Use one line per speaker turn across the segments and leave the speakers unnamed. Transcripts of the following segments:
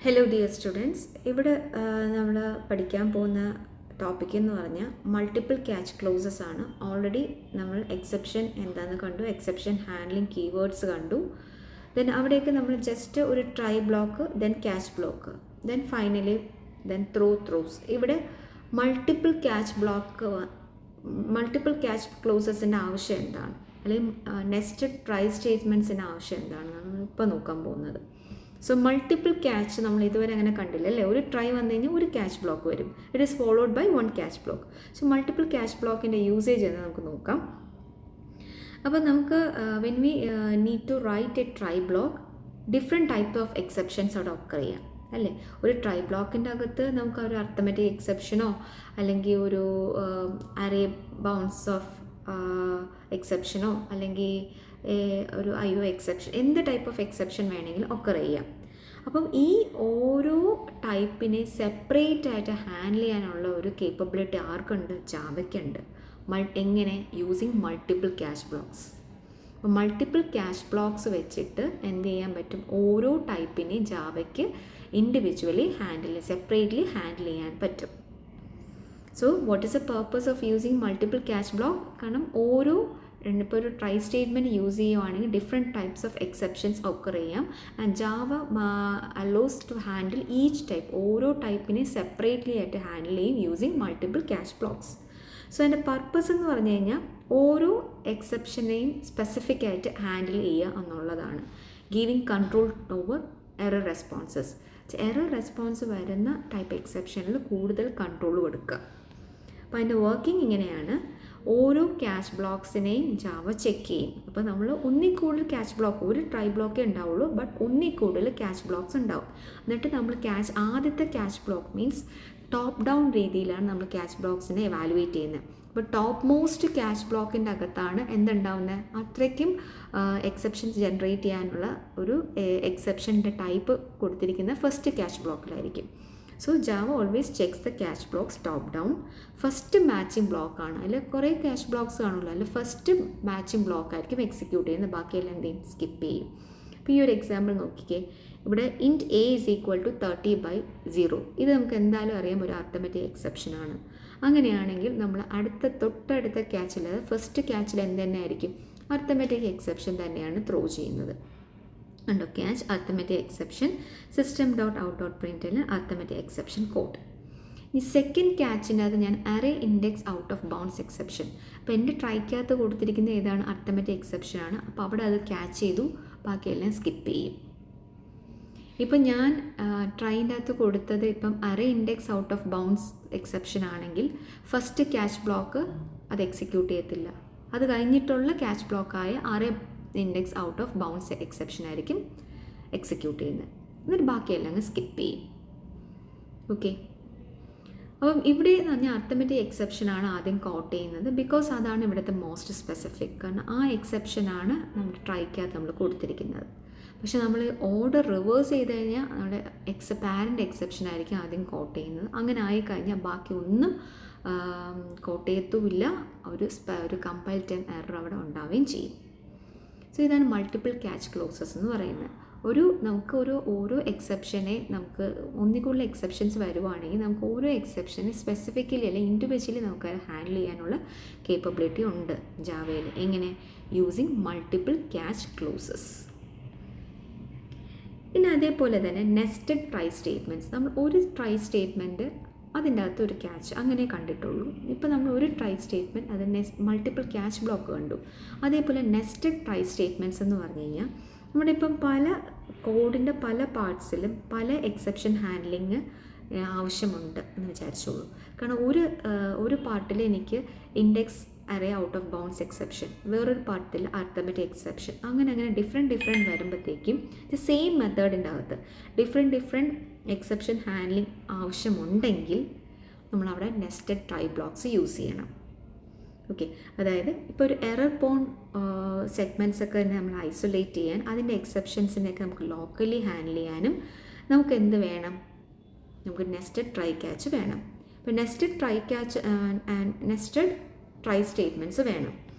Hello dear students, ഇവിടെ നമ്മൾ പഠിക്കാൻ പോകുന്ന ടോപ്പിക് എന്ന് പറഞ്ഞാൽ മൾട്ടിപ്പിൾ ക്യാച്ച് ക്ലോസസ് ആണ്. ഓൾറെഡി നമ്മൾ എക്സെപ്ഷൻ എന്താണെന്ന് കണ്ടു, എക്സെപ്ഷൻ ഹാൻഡ്ലിംഗ് കീവേഡ്സ് കണ്ടു. ദെൻ അവിടെയൊക്കെ നമ്മൾ ജസ്റ്റ് ഒരു try block, then catch block, then finally then throughs. ഇവിടെ മൾട്ടിപ്പിൾ ക്യാച്ച് ക്ലോസസിൻ്റെ ആവശ്യം എന്താണ്, അല്ലെങ്കിൽ നെസ്റ്റഡ് ട്രൈ സ്റ്റേറ്റ്മെൻറ്റ്സിൻ്റെ ആവശ്യം എന്താണ് നമ്മൾ ഇപ്പോൾ നോക്കാൻ പോകുന്നത്. സോ മൾട്ടിപ്പിൾ ക്യാച്ച് നമ്മൾ ഇതുവരെ അങ്ങനെ കണ്ടില്ല അല്ലേ. ഒരു ട്രൈ വന്നു കഴിഞ്ഞാൽ ഒരു ക്യാച്ച് ബ്ലോക്ക് വരും. It is followed by one catch block. So multiple catch ബ്ലോക്കിൻ്റെ യൂസേജ് എന്ന് നമുക്ക് നോക്കാം. അപ്പോൾ നമുക്ക് when we need to write a try block, different type of exceptions അവിടെ ഒക്കർ ചെയ്യാം അല്ലേ. ഒരു ട്രൈ ബ്ലോക്കിൻ്റെ അകത്ത് നമുക്ക് ഒരു അർത്തമെറ്റിക് എക്സെപ്ഷനോ അല്ലെങ്കിൽ ഒരു അറേ ബൗൺസ് ഓഫ് എക്സെപ്ഷനോ അല്ലെങ്കിൽ ഒരു IO എക്സെപ്ഷൻ, എന്ത് ടൈപ്പ് ഓഫ് എക്സെപ്ഷൻ വേണമെങ്കിലും ഒക്കർ ചെയ്യാം. അപ്പം ഈ ഓരോ ടൈപ്പിനെ സെപ്പറേറ്റ് ആയിട്ട് ഹാൻഡിൽ ചെയ്യാനുള്ള ഒരു കേപ്പബിലിറ്റി ആർക്കുണ്ട്? ജാവയ്ക്കുണ്ട്. എങ്ങനെ? Using multiple catch blocks. അപ്പോൾ മൾട്ടിപ്പിൾ ക്യാച്ച് ബ്ലോക്സ് വെച്ചിട്ട് എന്ത് ചെയ്യാൻ പറ്റും? ഓരോ ടൈപ്പിനെ ജാവയ്ക്ക് ഇൻഡിവിജ്വലി സെപ്പറേറ്റ്ലി ഹാൻഡിൽ ചെയ്യാൻ പറ്റും. So what is the purpose of using multiple catch block? കാരണം ഇപ്പോൾ ഒരു ട്രൈ സ്റ്റേറ്റ്മെൻറ്റ് യൂസ് ചെയ്യുവാണെങ്കിൽ different types of exceptions occur ചെയ്യാം. And Java allows to handle each type, ഓരോ ടൈപ്പിനെ സെപ്പറേറ്റ്ലി ആയിട്ട് ഹാൻഡിൽ ചെയ്യും using multiple catch blocks. So അതിൻ്റെ പർപ്പസ് എന്ന് പറഞ്ഞു കഴിഞ്ഞാൽ ഓരോ എക്സെപ്ഷനെയും സ്പെസിഫിക് ആയിട്ട് ഹാൻഡിൽ ചെയ്യുക എന്നുള്ളതാണ്. Giving control over error responses. Error response വരുന്ന ടൈപ്പ് എക്സെപ്ഷനിൽ കൂടുതൽ കൺട്രോൾ കൊടുക്കുക. അപ്പോൾ അതിൻ്റെ വർക്കിംഗ് ഇങ്ങനെയാണ്. ഓരോ ക്യാച്ച് ബ്ലോക്സിനെയും ജാവ ചെക്ക് ചെയ്യും. അപ്പോൾ നമ്മൾ ഒന്നിൽ കൂടുതൽ ക്യാച്ച് ബ്ലോക്ക്, ഒരു ട്രൈ ബ്ലോക്കേ ഉണ്ടാവുള്ളൂ, ബട്ട് ഒന്നിൽ കൂടുതൽ ക്യാച്ച് ബ്ലോക്സ് ഉണ്ടാവും. എന്നിട്ട് നമ്മൾ ആദ്യത്തെ catch block means top down രീതിയിലാണ് നമ്മൾ ക്യാച്ച് ബ്ലോക്സിനെ എവാലുവേറ്റ് ചെയ്യുന്നത്. അപ്പോൾ ടോപ്പ് മോസ്റ്റ് ക്യാച്ച് ബ്ലോക്കിൻ്റെ അകത്താണ് എന്തുണ്ടാവുന്നത്? അത്രയ്ക്കും എക്സെപ്ഷൻസ് ജനറേറ്റ് ചെയ്യാനുള്ള ഒരു എക്സെപ്ഷൻ്റെ ടൈപ്പ് കൊടുത്തിരിക്കുന്ന ഫസ്റ്റ് ക്യാച്ച് ബ്ലോക്കിലായിരിക്കും. So Java always checks the catch blocks top down. First matching block ആണ്. അതിൽ കുറേ ക്യാച്ച് ബ്ലോക്സ് കാണുമല്ലോ, അതിൽ ഫസ്റ്റ് മാച്ചിങ് ബ്ലോക്ക് ആയിരിക്കും എക്സിക്യൂട്ട് ചെയ്യുന്നത്. ബാക്കിയെല്ലാം എന്ത് ചെയ്യും? സ്കിപ്പ് ചെയ്യും. അപ്പോൾ ഈ ഒരു എക്സാമ്പിൾ നോക്കിക്കേ. ഇവിടെ ഇൻറ്റ് a = 30/0. ഇത് നമുക്ക് എന്തായാലും അറിയാം ഒരു അർത്തമെറ്റിക് എക്സെപ്ഷനാണ്. അങ്ങനെയാണെങ്കിൽ നമ്മൾ തൊട്ടടുത്ത ക്യാച്ചിൽ, ഫസ്റ്റ് ക്യാച്ചിൽ എന്ത് തന്നെ ആയിരിക്കും? അർത്തമെറ്റിക് എക്സെപ്ഷൻ തന്നെയാണ് ത്രോ ചെയ്യുന്നത്. ഉണ്ടോ? Catch arithmetic exception system.out.println arithmetic exception code. ഈ സെക്കൻഡ് ക്യാച്ചിൻ്റെ അത് ഞാൻ array index out of bounds exception. അപ്പോൾ എൻ്റെ ട്രൈക്കകത്ത് കൊടുത്തിരിക്കുന്ന ഏതാണ്? അർത്തമെറ്റിക് എക്സെപ്ഷൻ ആണ്. അപ്പോൾ അവിടെ അത് ക്യാച്ച് ചെയ്തു, ബാക്കിയെല്ലാം സ്കിപ്പ് ചെയ്യും. ഇപ്പം ഞാൻ ട്രൈൻ്റെ അകത്ത് കൊടുത്തത് ഇപ്പം array index out of bounds exception ആണെങ്കിൽ ഫസ്റ്റ് ക്യാച്ച് ബ്ലോക്ക് അത് എക്സിക്യൂട്ട് ചെയ്യത്തില്ല. അത് കഴിഞ്ഞിട്ടുള്ള ക്യാച്ച് ബ്ലോക്കായ array index out of bounds exception ആയിരിക്കും എക്സിക്യൂട്ട് ചെയ്യുന്നത്. എന്നിട്ട് ബാക്കിയെല്ലാം അങ്ങ് സ്കിപ്പ് ചെയ്യും. ഓക്കെ. അപ്പം ഇവിടെ എന്ന് പറഞ്ഞാൽ അർത്തമെറ്റിക് എക്സെപ്ഷനാണ് ആദ്യം കോട്ട് ചെയ്യുന്നത്. ബിക്കോസ് അതാണ് ഇവിടുത്തെ മോസ്റ്റ് സ്പെസിഫിക്. കാരണം ആ എക്സെപ്ഷനാണ് നമ്മുടെ ട്രൈക്കകത്ത് നമ്മൾ കൊടുത്തിരിക്കുന്നത്. പക്ഷെ നമ്മൾ ഓർഡർ റിവേഴ്സ് ചെയ്ത് കഴിഞ്ഞാൽ നമ്മുടെ പാരൻ്റ് എക്സെപ്ഷൻ ആയിരിക്കും ആദ്യം കോട്ട് ചെയ്യുന്നത്. അങ്ങനെ ആയിക്കഴിഞ്ഞാൽ ബാക്കി ഒന്നും കോട്ട് ചെയ്യത്തുമില്ല. ഒരു കമ്പൈൽ ടൈം എറർ അവിടെ ഉണ്ടാവുകയും ചെയ്യും. സോ ഇതാണ് മൾട്ടിപ്പിൾ ക്യാച്ച് ക്ലോസസ് എന്ന് പറയുന്നത്. നമുക്ക് ഓരോ എക്സെപ്ഷനെ നമുക്ക് ഒന്നിൽ കൂടുതൽ എക്സെപ്ഷൻസ് വരുവാണെങ്കിൽ നമുക്ക് ഓരോ എക്സെപ്ഷനെ സ്പെസിഫിക്കലി അല്ലെങ്കിൽ ഇൻഡിവിജ്വലി നമുക്ക് ഹാൻഡിൽ ചെയ്യാനുള്ള കേപ്പബിലിറ്റി ഉണ്ട് ജാവയിൽ. എങ്ങനെ? Using multiple catch clauses. പിന്നെ അതേപോലെ തന്നെ നെസ്റ്റഡ് ട്രൈ സ്റ്റേറ്റ്മെൻറ്റ്സ്. നമ്മൾ ഒരു ട്രൈ സ്റ്റേറ്റ്മെൻറ്റ് അതിൻ്റെ അകത്ത് ഒരു ക്യാച്ച് അങ്ങനെ കണ്ടിട്ടുള്ളൂ. ഇപ്പോൾ നമ്മൾ ഒരു ട്രൈ സ്റ്റേറ്റ്മെൻറ്റ് അത് മൾട്ടിപ്പിൾ ക്യാച്ച് ബ്ലോക്ക് കണ്ടു. അതേപോലെ നെസ്റ്റഡ് ട്രൈ സ്റ്റേറ്റ്മെൻറ്റ്സ് എന്ന് പറഞ്ഞു കഴിഞ്ഞാൽ നമ്മുടെ ഇപ്പം പല കോഡിൻ്റെ പല പാർട്സിലും പല എക്സെപ്ഷൻ ഹാൻഡ്ലിങ് ആവശ്യമുണ്ട് എന്ന് വിചാരിച്ചോളൂ. കാരണം ഒരു പാർട്ടിൽ എനിക്ക് index array out of bounds exception, വേറൊരു പാർട്ടിൽ അർത്തമെറ്റിക് എക്സെപ്ഷൻ, അങ്ങനെ ഡിഫറെൻറ്റ് വരുമ്പോഴത്തേക്കും സെയിം മെത്തേഡിൻ്റെ അകത്ത് ഡിഫറെൻറ്റ് എക്സെപ്ഷൻ ഹാൻഡ്ലിങ് ആവശ്യമുണ്ടെങ്കിൽ നമ്മളവിടെ നെസ്റ്റഡ് ട്രൈ ബ്ലോക്സ് യൂസ് ചെയ്യണം. ഓക്കെ. അതായത് ഇപ്പോൾ ഒരു എറർ പോൺ സെഗ്മെൻറ്റ്സ് ഒക്കെ തന്നെ നമ്മൾ ഐസൊലേറ്റ് ചെയ്യാൻ, അതിൻ്റെ എക്സെപ്ഷൻസിനെയൊക്കെ നമുക്ക് ലോക്കലി ഹാൻഡിൽ ചെയ്യാനും നമുക്ക് എന്ത് വേണം? നമുക്ക് നെസ്റ്റഡ് ട്രൈ ക്യാച്ച് വേണം. അപ്പോൾ നെസ്റ്റഡ് ട്രൈ സ്റ്റേറ്റ്മെൻറ്റ്സ് വേണം.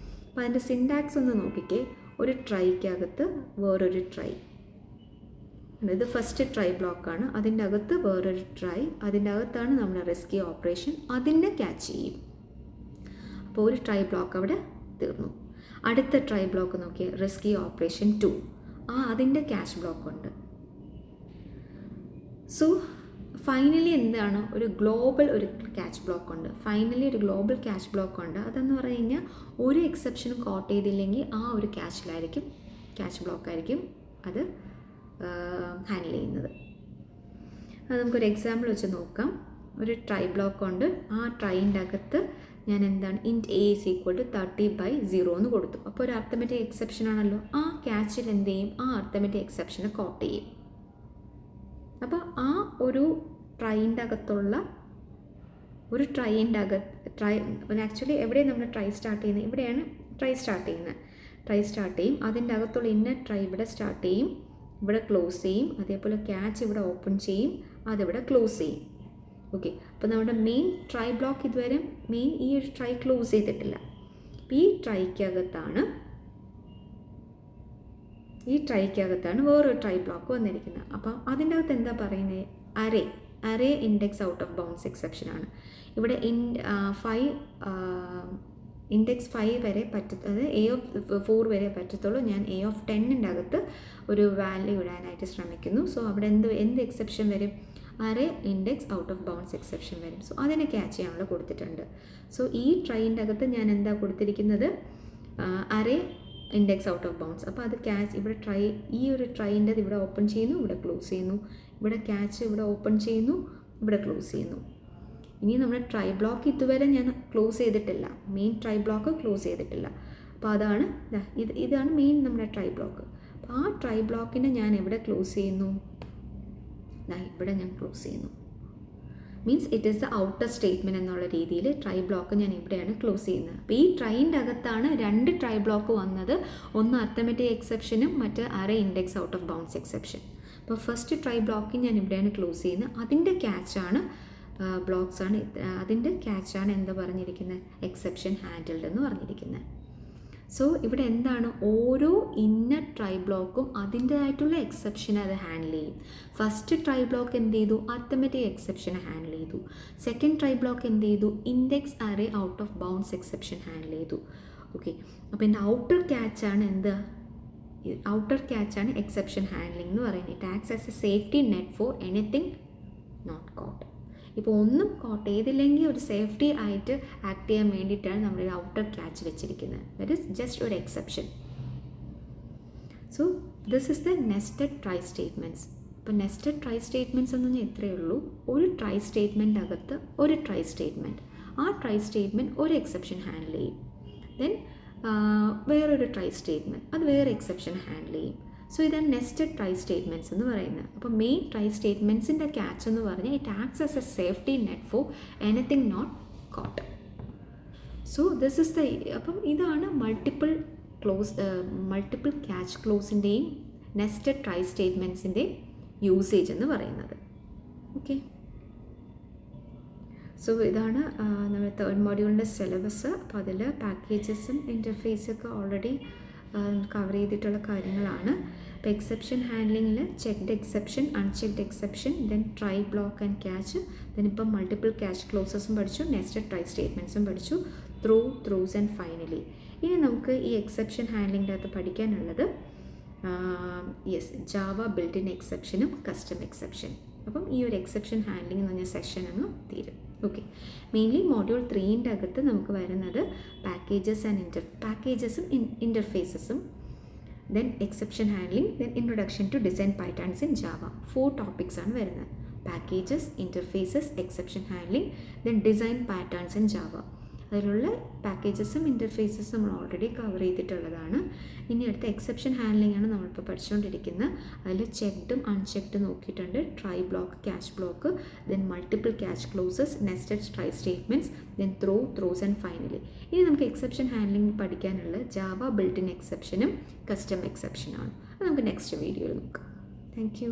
അപ്പോൾ അതിൻ്റെ സിൻടാക്സ് ഒന്ന് നോക്കിക്കേ. ഒരു ട്രൈക്കകത്ത് വേറൊരു ട്രൈ, ഇത് ഫസ്റ്റ് ട്രൈ ബ്ലോക്കാണ്, അതിൻ്റെ അകത്ത് വേറൊരു ട്രൈ, അതിൻ്റെ അകത്താണ് നമ്മുടെ റെസ്ക്യൂ ഓപ്പറേഷൻ, അതിനെ ക്യാച്ച് ചെയ്യും. അപ്പോൾ ഒരു ട്രൈ ബ്ലോക്ക് അവിടെ തീർന്നു. അടുത്ത ട്രൈ ബ്ലോക്ക് നോക്കിയാൽ റെസ്ക്യൂ ഓപ്പറേഷൻ 2, അതിൻ്റെ ക്യാച്ച് ബ്ലോക്ക് ഉണ്ട്. സോ ഫൈനലി എന്താണ്, ഒരു ഗ്ലോബൽ ഒരു ക്യാച്ച് ബ്ലോക്ക് ഉണ്ട്. ഫൈനലി ഒരു ഗ്ലോബൽ ക്യാച്ച് ബ്ലോക്ക് ഉണ്ട്. അതെന്ന് പറഞ്ഞു കഴിഞ്ഞാൽ ഒരു എക്സെപ്ഷനും കോട്ട് ചെയ്തില്ലെങ്കിൽ ആ ഒരു ക്യാച്ച് ബ്ലോക്കായിരിക്കും അത് ഹാൻഡിൽ ചെയ്യുന്നത്. അത് നമുക്കൊരു എക്സാമ്പിൾ വെച്ച് നോക്കാം. ഒരു ട്രൈ ബ്ലോക്ക് ഉണ്ട്. ആ ട്രൈൻ്റെ അകത്ത് ഞാൻ എന്താണ് int a = 30/0 എന്ന് കൊടുത്തു. അപ്പോൾ ഒരു അർത്ഥമെറ്റിക് എക്സെപ്ഷൻ ആണല്ലോ. ആ ക്യാച്ചിൽ എന്ത് ചെയ്യും, ആ അർത്ഥമെറ്റിക് എക്സെപ്ഷനെ കോട്ട് ചെയ്യും. അപ്പോൾ ആ ഒരു ട്രൈൻ്റെ അകത്തുള്ള ഒരു ആക്ച്വലി എവിടെയാണ് നമ്മൾ ട്രൈ സ്റ്റാർട്ട് ചെയ്യുന്നത്, ഇവിടെയാണ് ട്രൈ സ്റ്റാർട്ട് ചെയ്യും. അതിൻ്റെ അകത്തുള്ള ഇന്ന ട്രൈ ഇവിടെ സ്റ്റാർട്ട് ചെയ്യും, ഇവിടെ ക്ലോസ് ചെയ്യും. അതേപോലെ ക്യാച്ച് ഇവിടെ ഓപ്പൺ ചെയ്യും, അതിവിടെ ക്ലോസ് ചെയ്യും. ഓക്കെ, അപ്പോൾ നമ്മുടെ മെയിൻ ട്രൈ ബ്ലോക്ക് ഇതുവരെ ഈ ഒരു ട്രൈ ക്ലോസ് ചെയ്തിട്ടില്ല. ഈ ട്രൈക്കകത്താണ് വേറൊരു ട്രൈ ബ്ലോക്ക് വന്നിരിക്കുന്നത്. അപ്പം അതിൻ്റെ അകത്ത് എന്താ പറയുന്നത്, array index out of bounds exception ആണ്. ഇവിടെ ഇൻഡെക്സ് 5 വരെ അതായത് A4 വരെ പറ്റത്തുള്ളൂ. ഞാൻ A10 അകത്ത് ഒരു വാല്യൂ ഇടാനായിട്ട് ശ്രമിക്കുന്നു. സോ അവിടെ എന്ത് എക്സെപ്ഷൻ വരും, array index out of bounds exception വരും. സോ അതിനെ ക്യാച്ച് ചെയ്യാനുള്ള കൊടുത്തിട്ടുണ്ട്. സോ ഈ ട്രൈൻ്റെ അകത്ത് ഞാൻ എന്താ കൊടുത്തിരിക്കുന്നത്, array index out of bounds. അപ്പോൾ അത് ക്യാച്ച് ഇവിടെ ഈ ഒരു ട്രൈൻ്റെ ഇവിടെ ഓപ്പൺ ചെയ്യുന്നു, ഇവിടെ ക്ലോസ് ചെയ്യുന്നു, ഇവിടെ ക്യാച്ച് ഇവിടെ ഓപ്പൺ ചെയ്യുന്നു, ഇവിടെ ക്ലോസ് ചെയ്യുന്നു. ഇനി നമ്മുടെ ട്രൈ ബ്ലോക്ക് ഇതുവരെ ഞാൻ ക്ലോസ് ചെയ്തിട്ടില്ല, മെയിൻ ട്രൈ ബ്ലോക്ക് ക്ലോസ് ചെയ്തിട്ടില്ല. അപ്പോൾ ഇതാണ് മെയിൻ നമ്മുടെ ട്രൈ ബ്ലോക്ക്. അപ്പോൾ ആ ട്രൈ ബ്ലോക്കിനെ ഞാൻ എവിടെ ക്ലോസ് ചെയ്യുന്നു, ഇവിടെ ഞാൻ ക്ലോസ് ചെയ്യുന്നു. Means it is the outer statement എന്നുള്ള രീതിയിൽ ട്രൈ ബ്ലോക്ക് ഞാൻ ഇവിടെയാണ് ക്ലോസ് ചെയ്യുന്നത്. അപ്പോൾ ഈ ട്രൈൻ്റെ അകത്താണ് 2 ട്രൈ ബ്ലോക്ക് വന്നത്. ഒന്ന് അർത്ഥമെറ്റിക് എക്സെപ്ഷനും മറ്റ് array index out of bounds exception. അപ്പോൾ ഫസ്റ്റ് ട്രൈ ബ്ലോക്ക് ഞാൻ ഇവിടെയാണ് ക്ലോസ് ചെയ്യുന്നത്. അതിൻ്റെ ക്യാച്ചാണ് അതിൻ്റെ ക്യാച്ചാണ് എന്താ പറഞ്ഞിരിക്കുന്നത്, എക്സെപ്ഷൻ ഹാൻഡിൽഡ് എന്ന് പറഞ്ഞിരിക്കുന്നത്. സോ ഇവിടെ എന്താണ്, ഓരോ ഇന്നർ ട്രൈ ബ്ലോക്കും അതിൻ്റെതായിട്ടുള്ള എക്സെപ്ഷനെ അത് ഹാൻഡിൽ ചെയ്യും. ഫസ്റ്റ് ട്രൈ ബ്ലോക്ക് എന്ത് ചെയ്തു, അർത്ഥമെറ്റിക് എക്സെപ്ഷനെ ഹാൻഡിൽ ചെയ്തു. സെക്കൻഡ് ട്രൈ ബ്ലോക്ക് എന്ത് ചെയ്തു, index array out of bounds exception handle ചെയ്തു. ഓക്കെ, അപ്പോൾ എൻ്റെ ഔട്ടർ ക്യാച്ചാണ് എക്സെപ്ഷൻ ഹാൻഡ്ലിംഗ് എന്ന് പറയുന്നത്. It acts as a safety net for anything not caught. ഇപ്പോൾ ഒന്നും കോട്ട് ചെയ്തില്ലെങ്കിൽ ഒരു സേഫ്റ്റി ആയിട്ട് ആക്ട് ചെയ്യാൻ വേണ്ടിയിട്ടാണ് നമ്മൾ ഒരു ഔട്ടർ ക്യാച്ച് വെച്ചിരിക്കുന്നത്. ദറ്റ് ഈസ് ജസ്റ്റ് ഒരു exception. So this is the nested try statements. അപ്പോൾ നെസ്റ്റഡ് ട്രൈ സ്റ്റേറ്റ്മെൻറ്റ്സ് എന്ന് പറഞ്ഞാൽ എത്രയേ ഉള്ളൂ, ഒരു ട്രൈ സ്റ്റേറ്റ്മെൻറ്റ് അകത്ത് ഒരു ട്രൈ സ്റ്റേറ്റ്മെൻറ്റ്, ആ ട്രൈ സ്റ്റേറ്റ്മെൻറ്റ് ഒരു എക്സെപ്ഷൻ ഹാൻഡിൽ ചെയ്യും. ദെൻ വേറൊരു ട്രൈ സ്റ്റേറ്റ്മെൻറ്റ് അത് വേറെ എക്സെപ്ഷൻ ഹാൻഡിൽ ചെയ്യും. സോ ഇതാണ് നെസ്റ്റഡ് ട്രൈ സ്റ്റേറ്റ്മെൻറ്റ്സ് എന്ന് പറയുന്നത്. അപ്പോൾ മെയിൻ ട്രൈ സ്റ്റേറ്റ്മെൻറ്റ്സിൻ്റെ ക്യാച്ച് എന്ന് പറഞ്ഞാൽ it acts as a safety net for anything not caught. So this is അപ്പം ഇതാണ് മൾട്ടിപ്പിൾ ക്യാച്ച് ക്ലോസിൻ്റെയും നെസ്റ്റഡ് ട്രൈ സ്റ്റേറ്റ്മെൻറ്റ്സിൻ്റെയും യൂസേജ് എന്ന് പറയുന്നത്. ഓക്കെ, സോ ഇതാണ് നമ്മുടെ 3rd മോഡ്യൂളിൻ്റെ സിലബസ്. അപ്പോൾ അതിൽ പാക്കേജസും ഇൻ്റർഫേസൊക്കെ ഓൾറെഡി കവർ ചെയ്തിട്ടുള്ള കാര്യങ്ങളാണ്. ഇപ്പോൾ എക്സെപ്ഷൻ ഹാൻഡ്ലിങ്ങിൽ checked exception, unchecked exception, then try block and catch, then ഇപ്പം മൾട്ടിപ്പിൾ ക്യാച്ച് ക്ലോസസും പഠിച്ചു, നെസ്റ്റഡ് ട്രൈ സ്റ്റേറ്റ്മെൻറ്റ്സും പഠിച്ചു, ത്രൂസ് ആൻഡ് ഫൈനലി. ഇനി നമുക്ക് ഈ എക്സെപ്ഷൻ ഹാൻഡ്ലിങ്ങിൻ്റെ അകത്ത് പഠിക്കാനുള്ളത് ജാവ ബിൽറ്റ് ഇൻ എക്സെപ്ഷനും കസ്റ്റം എക്സെപ്ഷൻ. അപ്പം ഈ ഒരു എക്സെപ്ഷൻ ഹാൻഡ്ലിംഗ് എന്ന് പറഞ്ഞ സെഷൻ അങ്ങ് തീരും. ഓക്കെ, മെയിൻലി മോഡ്യൂൾ 3ൻ്റെ അകത്ത് നമുക്ക് വരുന്നത് പാക്കേജസും ഇൻ്റർഫേസസും, then exception handling, then introduction to design patterns in Java. 4 topics ആണ് വരുന്നത്. Packages, interfaces, exception handling, then design patterns in Java. അതിലുള്ള പാക്കേജസും ഇൻ്റർഫേസസും നമ്മൾ ഓൾറെഡി കവർ ചെയ്തിട്ടുള്ളതാണ്. ഇനി അടുത്ത എക്സെപ്ഷൻ ഹാൻഡ്ലിംഗ് ആണ് നമ്മളിപ്പോൾ പഠിച്ചുകൊണ്ടിരിക്കുന്നത്. അതിൽ ചെക്ക്ഡും അൺചെക്ഡ് നോക്കിയിട്ടുണ്ട്, try block, catch block, then multiple catch clauses, nested try statements, then throws and finally. ഇനി നമുക്ക് എക്സെപ്ഷൻ ഹാൻഡ്ലിംഗ് പഠിക്കാനുള്ള ജാവ ബിൽറ്റ് ഇൻ എക്സെപ്ഷനും കസ്റ്റം എക്സെപ്ഷനാണ്. അത് നമുക്ക് നെക്സ്റ്റ് വീഡിയോയിൽ നോക്കാം. Thank U.